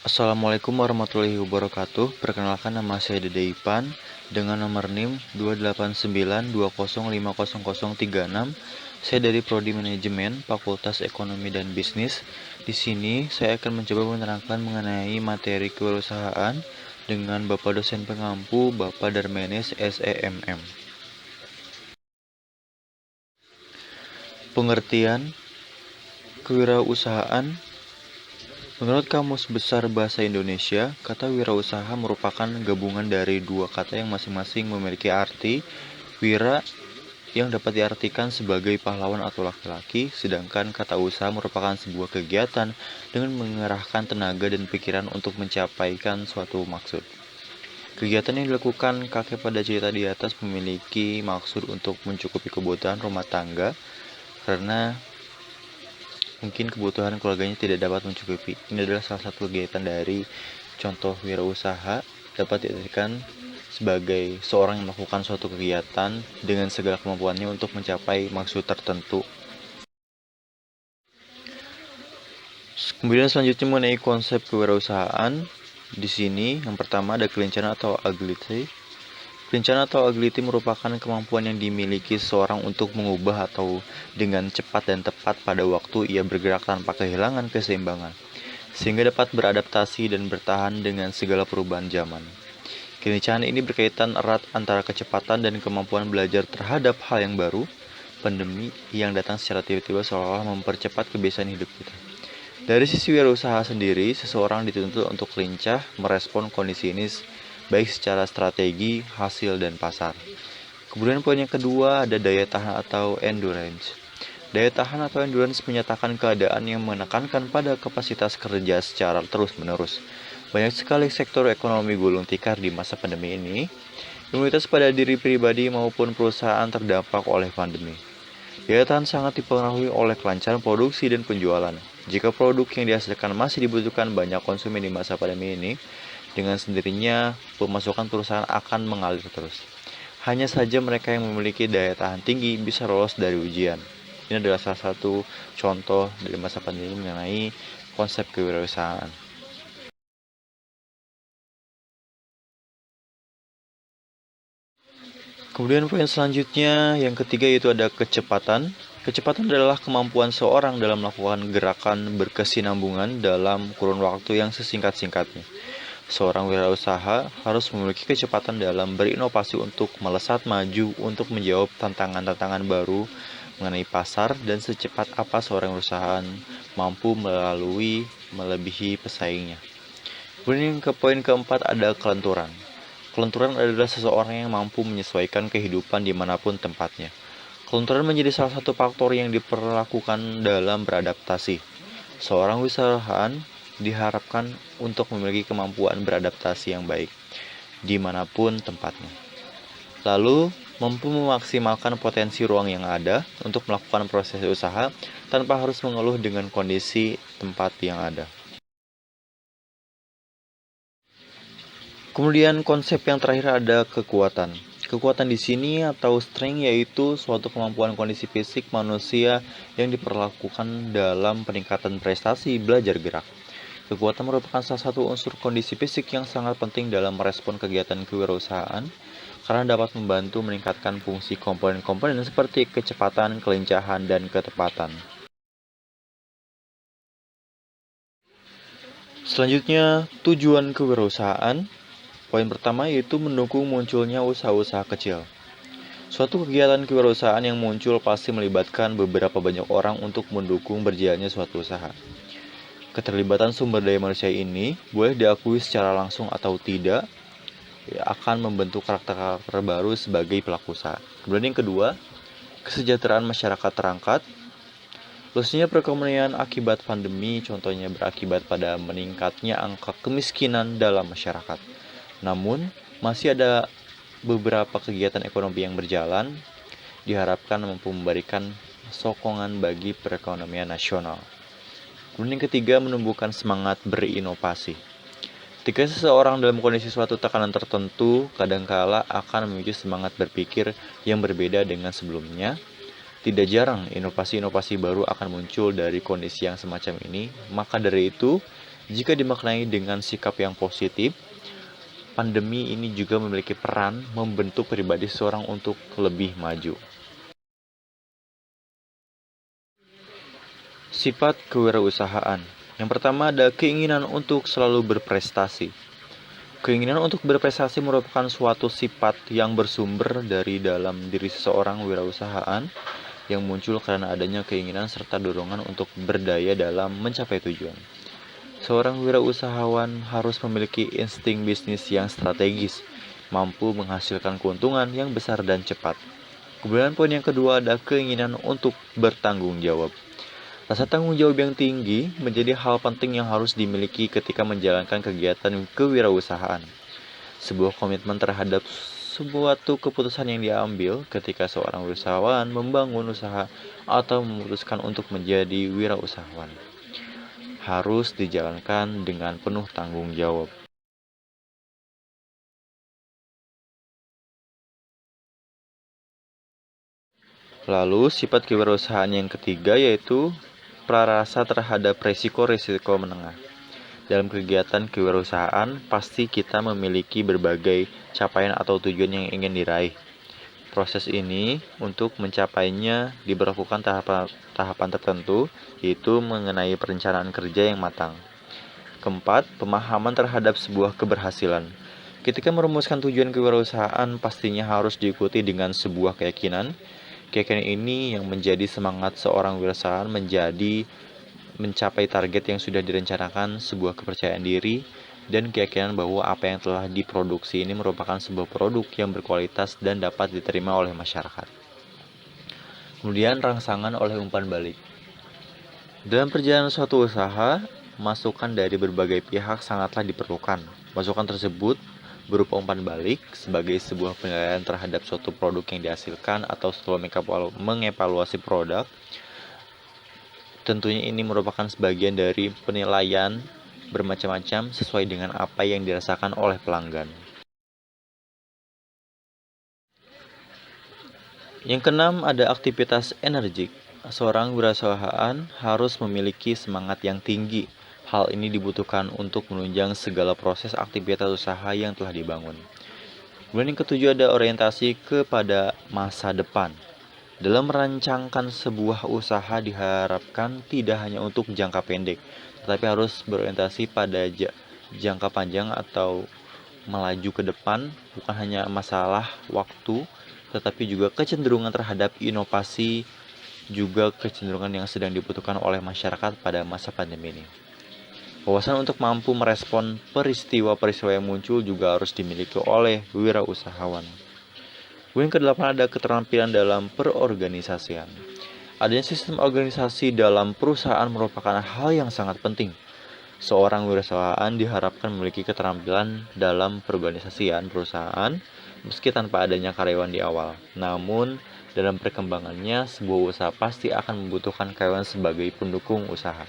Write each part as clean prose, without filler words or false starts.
Assalamualaikum warahmatullahi wabarakatuh. Perkenalkan, nama saya Dede Ipan dengan nomor NIM 28920500036. Saya dari Prodi Manajemen Fakultas Ekonomi dan Bisnis. Di sini saya akan mencoba menerangkan mengenai materi kewirausahaan dengan Bapak dosen pengampu Bapak Darmenes SEMM. Pengertian kewirausahaan. Menurut Kamus Besar Bahasa Indonesia, kata wirausaha merupakan gabungan dari dua kata yang masing-masing memiliki arti. Wira yang dapat diartikan sebagai pahlawan atau laki-laki, sedangkan kata usaha merupakan sebuah kegiatan dengan mengerahkan tenaga dan pikiran untuk mencapaikan suatu maksud. Kegiatan yang dilakukan kakek pada cerita di atas memiliki maksud untuk mencukupi kebutuhan rumah tangga, karena mungkin kebutuhan keluarganya tidak dapat mencukupi. Ini adalah salah satu kegiatan dari contoh wirausaha, dapat diartikan sebagai seorang yang melakukan suatu kegiatan dengan segala kemampuannya untuk mencapai maksud tertentu. Kemudian selanjutnya mengenai konsep kewirausahaan. Di sini yang pertama ada kelincahan atau agility. Kelincahan atau agility merupakan kemampuan yang dimiliki seseorang untuk mengubah atau dengan cepat dan tepat pada waktu ia bergerak tanpa kehilangan keseimbangan, sehingga dapat beradaptasi dan bertahan dengan segala perubahan zaman. Kelincahan ini berkaitan erat antara kecepatan dan kemampuan belajar terhadap hal yang baru. Pandemi yang datang secara tiba-tiba seolah-olah mempercepat kebiasaan hidup kita. Dari sisi wirausaha sendiri, seseorang dituntut untuk lincah merespon kondisi ini baik secara strategi, hasil, dan pasar. Kemudian poin yang kedua ada daya tahan atau endurance. Daya tahan atau endurance menyatakan keadaan yang menekankan pada kapasitas kerja secara terus-menerus. Banyak sekali sektor ekonomi gulung tikar di masa pandemi ini. Imunitas pada diri pribadi maupun perusahaan terdampak oleh pandemi. Daya tahan sangat dipengaruhi oleh kelancaran produksi dan penjualan. Jika produk yang dihasilkan masih dibutuhkan banyak konsumen di masa pandemi ini, dengan sendirinya pemasukan perusahaan akan mengalir terus. Hanya saja mereka yang memiliki daya tahan tinggi bisa lolos dari ujian. Ini adalah salah satu contoh dari masa pandemi mengenai konsep kewirausahaan. Kemudian poin selanjutnya yang ketiga yaitu ada kecepatan. Kecepatan adalah kemampuan seorang dalam melakukan gerakan berkesinambungan dalam kurun waktu yang sesingkat-singkatnya. Seorang wirausaha harus memiliki kecepatan dalam berinovasi untuk melesat maju untuk menjawab tantangan-tantangan baru mengenai pasar dan secepat apa seorang usahaan mampu melebihi pesaingnya. Kemudian ke poin keempat ada kelenturan. Kelenturan adalah seseorang yang mampu menyesuaikan kehidupan dimanapun tempatnya. Kelenturan menjadi salah satu faktor yang diperlakukan dalam beradaptasi. Seorang wisatawan diharapkan untuk memiliki kemampuan beradaptasi yang baik dimanapun tempatnya. Lalu, mampu memaksimalkan potensi ruang yang ada untuk melakukan proses usaha tanpa harus mengeluh dengan kondisi tempat yang ada. Kemudian konsep yang terakhir ada kekuatan. Kekuatan di sini atau strength yaitu suatu kemampuan kondisi fisik manusia yang diperlakukan dalam peningkatan prestasi belajar gerak. Kekuatan merupakan salah satu unsur kondisi fisik yang sangat penting dalam merespon kegiatan kewirausahaan karena dapat membantu meningkatkan fungsi komponen-komponen seperti kecepatan, kelincahan, dan ketepatan. Selanjutnya, tujuan kewirausahaan. Poin pertama yaitu mendukung munculnya usaha-usaha kecil. Suatu kegiatan kewirausahaan yang muncul pasti melibatkan beberapa banyak orang untuk mendukung berjalannya suatu usaha. Keterlibatan sumber daya manusia ini boleh diakui secara langsung atau tidak akan membentuk karakter-karakter baru sebagai pelaku usaha. Kemudian yang kedua, kesejahteraan masyarakat terangkat. Luasnya perekonomian akibat pandemi contohnya berakibat pada meningkatnya angka kemiskinan dalam masyarakat. Namun, masih ada beberapa kegiatan ekonomi yang berjalan diharapkan mampu memberikan sokongan bagi perekonomian nasional. Kemudian yang ketiga, menumbuhkan semangat berinovasi. Ketika seseorang dalam kondisi suatu tekanan tertentu, kadangkala akan memicu semangat berpikir yang berbeda dengan sebelumnya. Tidak jarang inovasi-inovasi baru akan muncul dari kondisi yang semacam ini. Maka dari itu, Jika dimaknai dengan sikap yang positif, pandemi ini juga memiliki peran membentuk pribadi seseorang untuk lebih maju. Sifat kewirausahaan. Yang pertama ada keinginan untuk selalu berprestasi. Keinginan untuk berprestasi merupakan suatu sifat yang bersumber dari dalam diri seseorang wirausahaan yang muncul karena adanya keinginan serta dorongan untuk berdaya dalam mencapai tujuan. Seorang wirausahawan harus memiliki insting bisnis yang strategis, mampu menghasilkan keuntungan yang besar dan cepat. Kemudian poin yang kedua ada keinginan untuk bertanggung jawab. Rasa tanggung jawab yang tinggi menjadi hal penting yang harus dimiliki ketika menjalankan kegiatan kewirausahaan. Sebuah komitmen terhadap suatu keputusan yang diambil ketika seorang wirausahawan membangun usaha atau memutuskan untuk menjadi wirausahawan harus dijalankan dengan penuh tanggung jawab. Lalu sifat kewirausahaan yang ketiga yaitu prarasa terhadap resiko-resiko menengah. Dalam kegiatan kewirausahaan, pasti kita memiliki berbagai capaian atau tujuan yang ingin diraih. Proses ini untuk mencapainya diberlakukan tahapan tertentu, yaitu mengenai perencanaan kerja yang matang. Keempat, pemahaman terhadap sebuah keberhasilan. Ketika merumuskan tujuan kewirausahaan, pastinya harus diikuti dengan sebuah keyakinan. Keyakinan ini yang menjadi semangat seorang wirausahaan mencapai target yang sudah direncanakan, sebuah kepercayaan diri, dan keyakinan bahwa apa yang telah diproduksi ini merupakan sebuah produk yang berkualitas dan dapat diterima oleh masyarakat. Kemudian rangsangan oleh umpan balik. Dalam perjalanan suatu usaha, masukan dari berbagai pihak sangatlah diperlukan. Masukan tersebut berupa umpan balik sebagai sebuah penilaian terhadap suatu produk yang dihasilkan atau setelah mengevaluasi produk. Tentunya ini merupakan sebagian dari penilaian bermacam-macam sesuai dengan apa yang dirasakan oleh pelanggan. Yang keenam ada aktivitas energik. Seorang wirausahaan harus memiliki semangat yang tinggi. Hal ini dibutuhkan untuk menunjang segala proses aktivitas usaha yang telah dibangun. Kemudian yang ketujuh ada orientasi kepada masa depan. Dalam merancangkan sebuah usaha diharapkan tidak hanya untuk jangka pendek, tetapi harus berorientasi pada jangka panjang atau melaju ke depan, bukan hanya masalah waktu, tetapi juga kecenderungan terhadap inovasi, juga kecenderungan yang sedang dibutuhkan oleh masyarakat pada masa pandemi ini. Wawasan untuk mampu merespon peristiwa-peristiwa yang muncul juga harus dimiliki oleh wirausahawan. Yang kedelapan ada keterampilan dalam perorganisasian. Adanya sistem organisasi dalam perusahaan merupakan hal yang sangat penting. Seorang wirausahaan diharapkan memiliki keterampilan dalam perorganisasian perusahaan meski tanpa adanya karyawan di awal. Namun, dalam perkembangannya, sebuah usaha pasti akan membutuhkan karyawan sebagai pendukung usaha.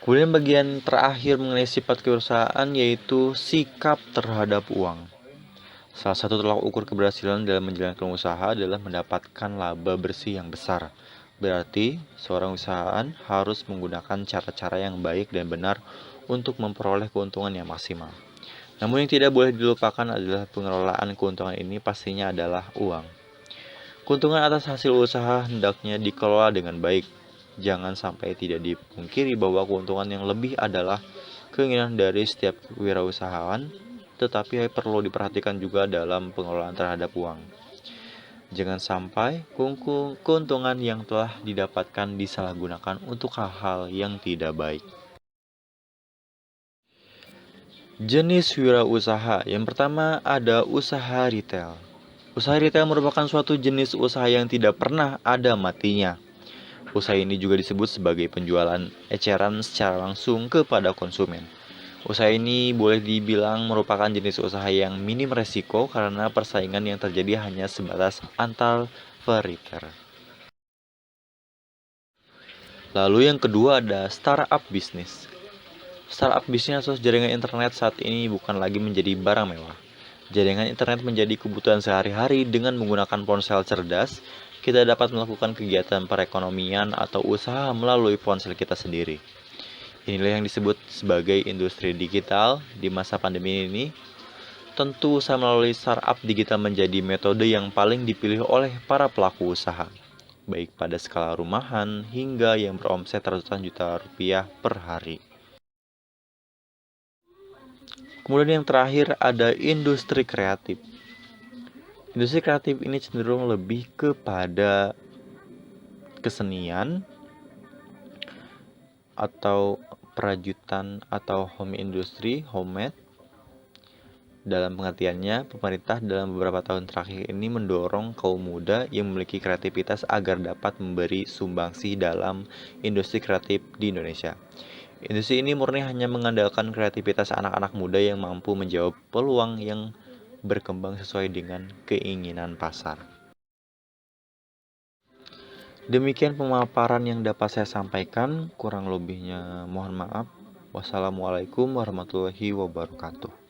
Kemudian bagian terakhir mengenai sifat kewirausahaan yaitu sikap terhadap uang. Salah satu tolak ukur keberhasilan dalam menjalankan usaha adalah mendapatkan laba bersih yang besar. Berarti, seorang usahaan harus menggunakan cara-cara yang baik dan benar untuk memperoleh keuntungan yang maksimal. Namun yang tidak boleh dilupakan adalah pengelolaan keuntungan ini pastinya adalah uang. Keuntungan atas hasil usaha hendaknya dikelola dengan baik. Jangan sampai tidak dipungkiri bahwa keuntungan yang lebih adalah keinginan dari setiap wirausahawan, tetapi perlu diperhatikan juga dalam pengelolaan terhadap uang. Jangan sampai keuntungan yang telah didapatkan disalahgunakan untuk hal-hal yang tidak baik. Jenis wirausaha. Yang pertama ada usaha retail. Usaha retail merupakan suatu jenis usaha yang tidak pernah ada matinya. Usaha ini juga disebut sebagai penjualan eceran secara langsung kepada konsumen. Usaha ini boleh dibilang merupakan jenis usaha yang minim resiko karena persaingan yang terjadi hanya sebatas antar peritel. Lalu yang kedua ada startup bisnis. Startup bisnis atau jaringan internet saat ini bukan lagi menjadi barang mewah. Jaringan internet menjadi kebutuhan sehari-hari dengan menggunakan ponsel cerdas. kita dapat melakukan kegiatan perekonomian atau usaha melalui ponsel kita sendiri. Inilah yang disebut sebagai industri digital di masa pandemi ini. Tentu usaha melalui startup digital menjadi metode yang paling dipilih oleh para pelaku usaha, baik pada skala rumahan hingga yang beromset ratusan juta rupiah per hari. Kemudian yang terakhir ada industri kreatif. Industri kreatif ini cenderung lebih kepada kesenian atau perajutan atau home industry, homemade. Dalam pengertiannya, pemerintah dalam beberapa tahun terakhir ini mendorong kaum muda yang memiliki kreativitas agar dapat memberi sumbangsi dalam industri kreatif di Indonesia. Industri ini murni hanya mengandalkan kreativitas anak-anak muda yang mampu menjawab peluang yang berkembang sesuai dengan keinginan pasar. Demikian pemaparan yang dapat saya sampaikan, kurang lebihnya mohon maaf. Wassalamualaikum warahmatullahi wabarakatuh.